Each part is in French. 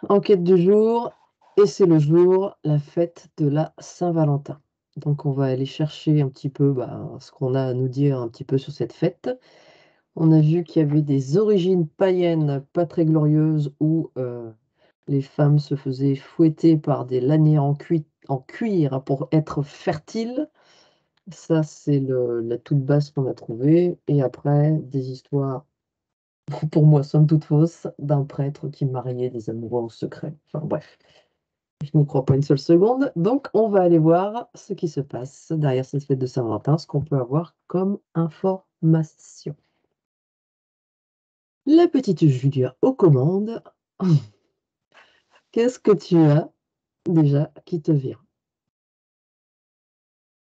Enquête du jour, et c'est le jour, la fête de la Saint-Valentin. Donc on va aller chercher un petit peu ce qu'on a à nous dire un petit peu sur cette fête. On a vu qu'il y avait des origines païennes pas très glorieuses où les femmes se faisaient fouetter par des lanières en cuir pour être fertiles. Ça, c'est la toute basse qu'on a trouvée. Et après, des histoires, pour moi, somme toute fausses, d'un prêtre qui mariait des amoureux en secret. Enfin bref. Je n'y crois pas une seule seconde. Donc, on va aller voir ce qui se passe derrière cette fête de Saint-Valentin, ce qu'on peut avoir comme information. La petite Julia aux commandes. Qu'est-ce que tu as déjà qui te vient?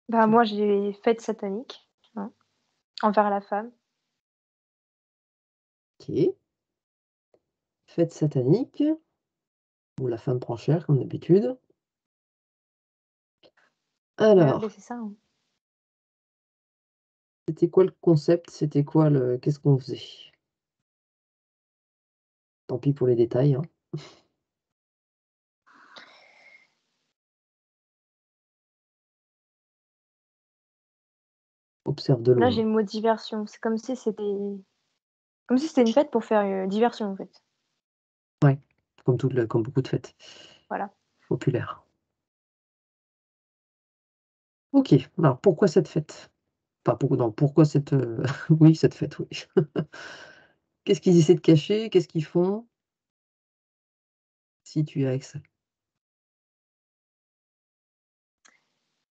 Bah, moi, j'ai fête satanique, hein, envers la femme. Ok. Fête satanique, où la femme prend cher, comme d'habitude. Beh, Alors, c'est ça, hein. c'était quoi le concept? C'était quoi le... Qu'est-ce qu'on faisait? Tant pis pour les détails, hein. Observe de Là, j'ai loin. le mot diversion. C'est comme si c'était une fête pour faire, diversion, en fait. Ouais, comme beaucoup de fêtes Voilà. populaires. Ok, alors pourquoi cette fête? Enfin, non, pourquoi cette, oui, cette fête, oui. Qu'est-ce qu'ils essaient de cacher? Qu'est-ce qu'ils font? Si tu as accès.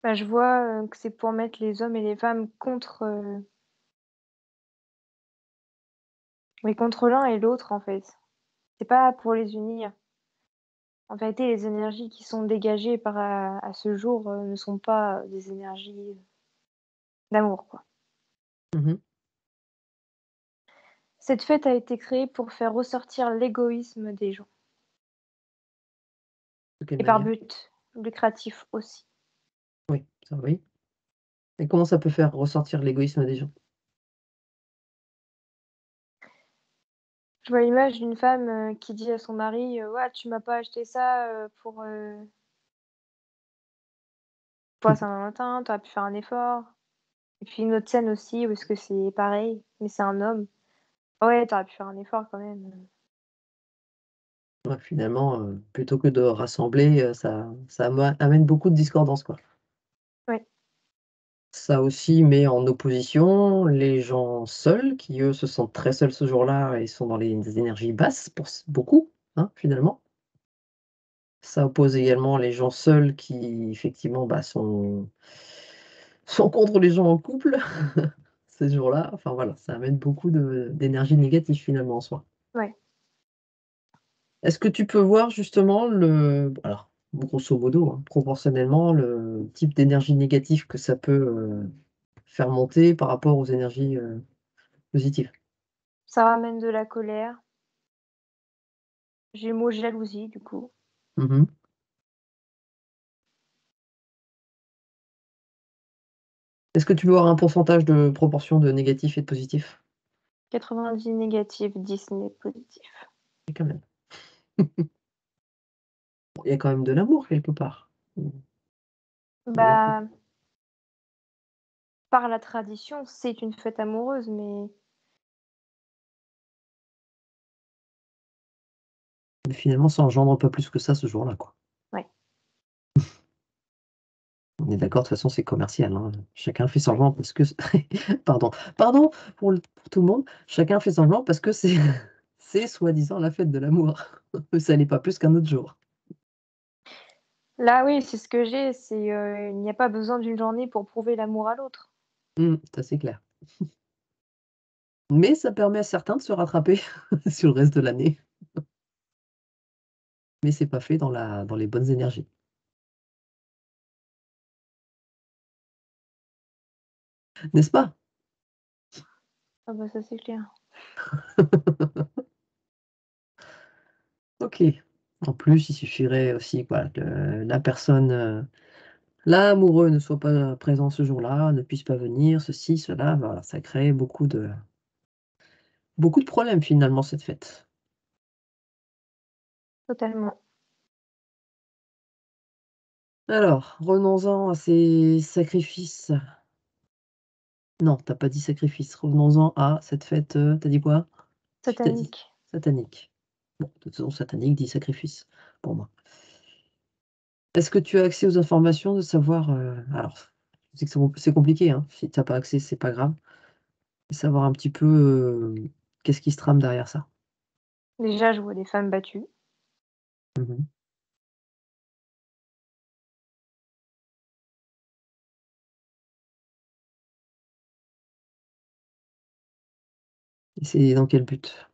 Bah, je vois, que c'est pour mettre les hommes et les femmes contre l'un et l'autre, en fait. C'est pas pour les unir. En vérité, les énergies qui sont dégagées à ce jour, ne sont pas des énergies d'amour, quoi. Mmh. Cette fête a été créée pour faire ressortir l'égoïsme des gens De quelle et par manière? but lucratif aussi. Oui, ça oui. Et comment ça peut faire ressortir l'égoïsme des gens? Je vois l'image d'une femme, qui dit à son mari, «Ouais, tu m'as pas acheté ça, pour la Saint-Valentin, tu aurais pu faire un effort». Et puis une autre scène aussi où est-ce que c'est pareil, mais c'est un homme: «Ouais, tu aurais pu faire un effort quand même». Ouais, finalement, plutôt que de rassembler, ça amène beaucoup de discordance, quoi. Ouais. Ça aussi met en opposition les gens seuls qui, eux, se sentent très seuls ce jour-là et sont dans des énergies basses pour beaucoup, hein, finalement. Ça oppose également les gens seuls qui effectivement, sont contre les gens en couple ces jours-là. Enfin voilà, ça amène beaucoup d'énergie négative finalement en soi. Ouais. Est-ce que tu peux voir justement alors grosso modo, hein, proportionnellement, le type d'énergie négative que ça peut, faire monter par rapport aux énergies, positives? Ça ramène de la colère. J'ai le mot jalousie du coup. Mmh. Est-ce que tu peux avoir un pourcentage de proportion de négatif et de positif? 90 négatif, 10 positif. Oui, quand même. Bon, il y a quand même de l'amour quelque part. Mmh, non? Bah, par la tradition, c'est une fête amoureuse, mais Mais finalement, ça engendre pas plus que ça ce jour-là, quoi. ouais. On est d'accord, de toute façon, c'est commercial, hein. Chacun fait semblant parce que pardon pour tout le monde. Chacun fait semblant parce que c'est c'est soi-disant la fête de l'amour. Mais ça l'est pas plus qu'un autre jour. Là, oui, c'est ce que j'ai, il n'y a pas besoin d'une journée pour prouver l'amour à l'autre. Mmh, ça c'est clair. Mais ça permet à certains de se rattraper sur le reste de l'année. Mais c'est pas fait dans les bonnes énergies. N'est-ce pas? Ah bah, ça, c'est clair. OK. En plus, il suffirait aussi, voilà, que la personne, l'amoureux ne soit pas présent ce jour-là, ne puisse pas venir, ceci, cela, voilà, ça crée beaucoup de problèmes finalement cette fête. Totalement. Alors, revenons-en à ces sacrifices. Non, tu pas dit sacrifice. Revenons-en à cette fête, tu dit quoi? Tu as dit Satanique. satanique. Bon, de toute façon, satanique dit sacrifice, pour moi. Est-ce que tu as accès aux informations de savoir, alors, je sais que c'est compliqué, hein, si tu as pas accès, c'est pas grave. Savoir un petit peu, qu'est-ce qui se trame derrière ça? Déjà, je vois des femmes battues. Mmh. Et c'est dans quel but?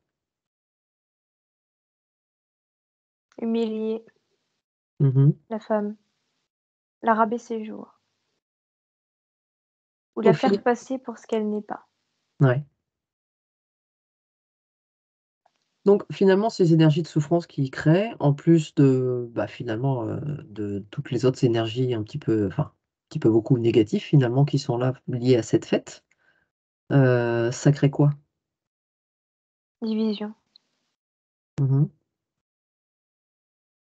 Humilier Mmh. la femme, la rabaisser jour ou Au la faire final, passer pour ce qu'elle n'est pas. ouais. Donc finalement, ces énergies de souffrance qu'ils créent, en plus de, bah, finalement, de toutes les autres énergies un petit peu, enfin, un petit peu beaucoup négatives finalement qui sont là, liées à cette fête, ça crée quoi? Division. Mmh.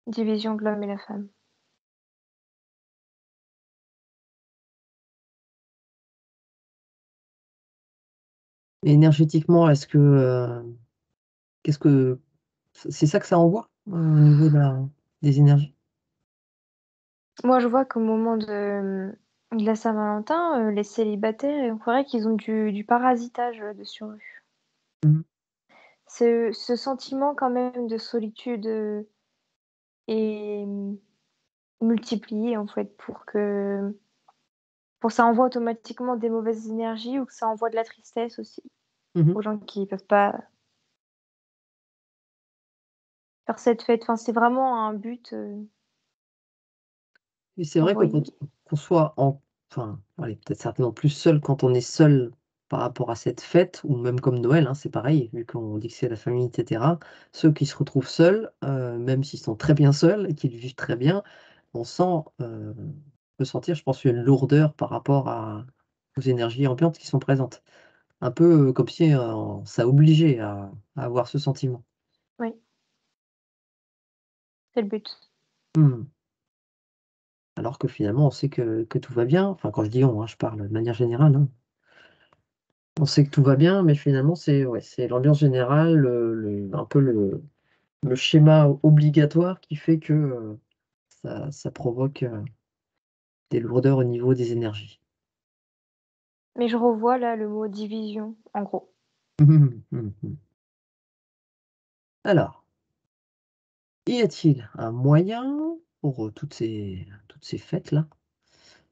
Division de l'homme et la femme. Énergétiquement, est-ce que, qu'est-ce que c'est ça que ça envoie, au niveau des énergies? Moi, je vois qu'au moment de la Saint-Valentin, les célibataires, on croirait qu'ils ont du parasitage, dessus eux. Mmh. Ce sentiment quand même de solitude, est, multiplié en fait pour que ça envoie automatiquement des mauvaises énergies ou que ça envoie de la tristesse aussi Mmh. aux gens qui peuvent pas faire cette fête. Enfin, c'est vraiment un but, Et c'est vrai que quand envoyé. qu'on soit en enfin, allez, peut-être certainement plus seul quand on est seul par rapport à cette fête ou même comme Noël, hein, c'est pareil, vu qu'on dit que c'est la famille et cetera. Ceux qui se retrouvent seuls, même s'ils sont très bien seuls et qu'ils vivent très bien, on sent, on peut sentir, je pense, une lourdeur par rapport aux énergies ambiantes qui sont présentes. Un peu, comme si, ça obligeait à avoir ce sentiment. Oui, c'est le but. Mmh. Alors que finalement on sait que tout va bien. Enfin, quand je dis «on», hein, je parle de manière générale, hein. On sait que tout va bien, mais finalement, c'est ouais, c'est l'ambiance générale, le un peu le schéma obligatoire qui fait que, ça provoque, des lourdeurs au niveau des énergies. Mais je revois là le mot division, en gros. Mmh mh. Mmh. Alors, y a-t-il un moyen pour, toutes ces fêtes-là,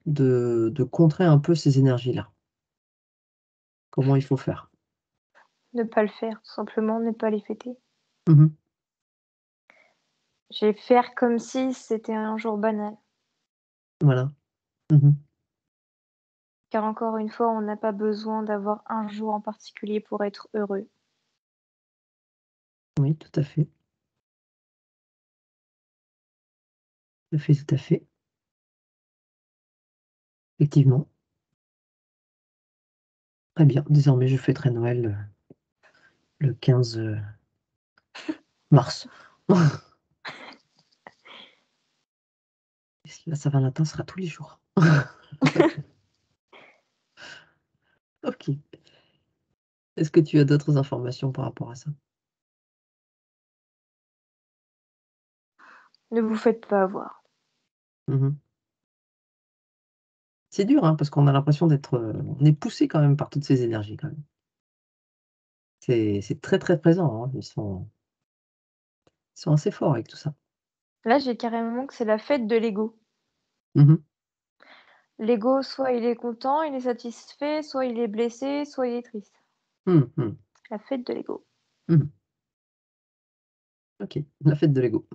de contrer un peu ces énergies-là? Comment il faut faire? Ne pas le faire, tout simplement, ne pas les fêter. Mmh mh. Je vais faire comme si c'était un jour banal, Voilà. Mmh mh. car encore une fois, on n'a pas besoin d'avoir un jour en particulier pour être heureux. Oui, tout à fait. Tout à fait, tout à fait. Effectivement. Très bien. Désormais, je fêterai Noël, le 15, mars. La Saint-Valentin sera tous les jours. OK. Est-ce que tu as d'autres informations par rapport à ça? Ne vous faites pas avoir. Mmh mh. C'est dur, hein, parce qu'on a l'impression d'être, on est poussé quand même par toutes ces énergies quand même. C'est très, très présent, hein. Ils sont assez forts avec tout ça. Là, j'ai carrément que c'est la fête de l'ego. Mmh mh. L'ego, soit il est content, il est satisfait, soit il est blessé, soit il est triste. Mmh mh. La fête de l'ego. Mmh mh. OK. La fête de Lego.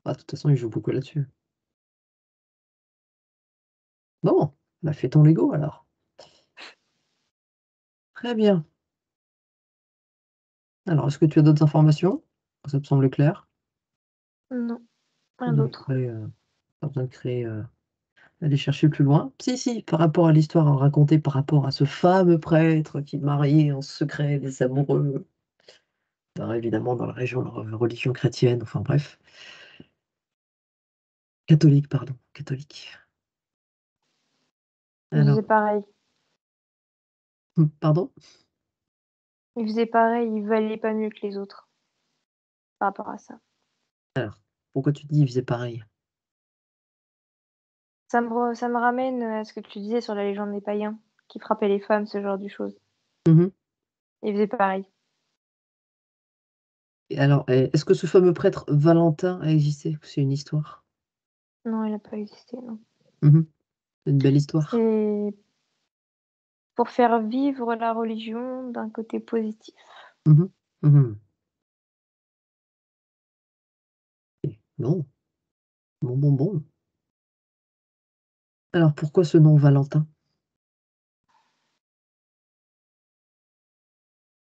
Bah, de toute façon, ils jouent beaucoup là-dessus. Bon, bah, fêtons Lego alors. Très bien. Alors, est-ce que tu as d'autres informations? Ça me semble clair. Non, Pas rien besoin de d'autre. créer, pas besoin de créer, aller chercher plus loin. Si, si, par rapport à l'histoire à raconter par rapport à ce fameux prêtre qui mariait en secret les amoureux. hein, évidemment dans la région, religion chrétienne, enfin bref. Catholique, pardon, catholique. Il Alors faisait pareil. pardon? Il faisait pareil, il valait pas mieux que les autres par rapport à ça. Alors, pourquoi tu dis: «Il faisait pareil»? Ça me ramène, à ce que tu disais sur la légende des païens qui frappaient les femmes, ce genre de choses. Mmh. Il faisait pareil. Et alors, est-ce que ce fameux prêtre Valentin a existé ou c'est une histoire? Non, il a pas existé, non. Mmh. C'est une belle histoire. C'est pour faire vivre la religion d'un côté positif. Mmh mh. Mmh. Et bon, bon, bon, bon. Alors pourquoi ce nom Valentin?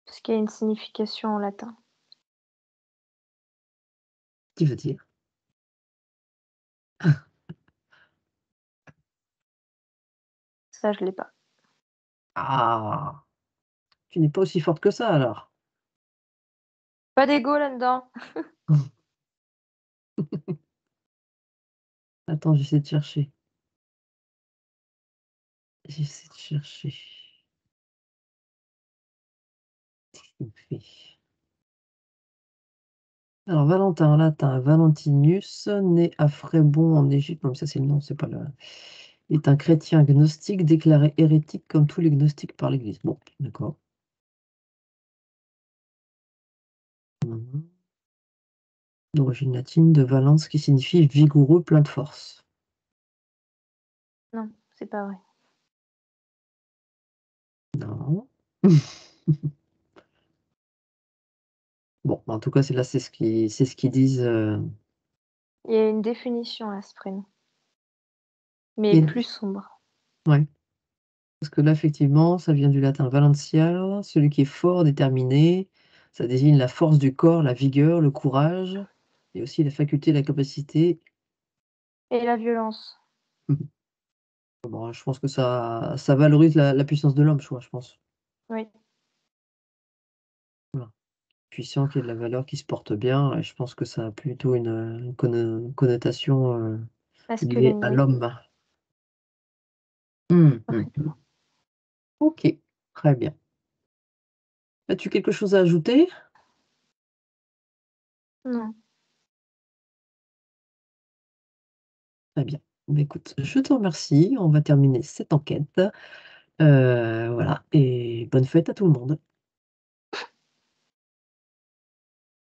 Parce qu'il y a une signification en latin. Qui veut dire? Ça, je l'ai pas. Ah! Tu n'es pas aussi forte que ça alors? Pas d'ego là-dedans. Attends, j'essaie de chercher. J'essaie de chercher. Fait. Alors Valentin en latin, Valentinus, né à Frébon en Égypte, non mais ça c'est le nom, c'est pas le est un chrétien gnostique déclaré hérétique comme tous les gnostiques par l'Église. Bon, d'accord. Mmh. D'origine latine, de Valence, qui signifie vigoureux, plein de force. Non, c'est pas vrai. Non. Bon, en tout cas, c'est ce qu'ils disent, Il y a une définition à ce prénom, mais et plus sombre. ouais, parce que là, effectivement, ça vient du latin valentia, celui qui est fort, déterminé. Ça désigne la force du corps, la vigueur, le courage et aussi la faculté, la capacité. Et la violence. Mmh. Bon, je pense que ça valorise la puissance de l'homme, je pense. Oui, Voilà. Puissant, qui a de la valeur, qui se porte bien et je pense que ça a plutôt une connotation, liée masculine, à oui. l'homme. Mmh mh. OK, très bien. As-tu quelque chose à ajouter? Non. Très bien. Bah, écoute, je te remercie. On va terminer cette enquête. Voilà et bonne fête à tout le monde.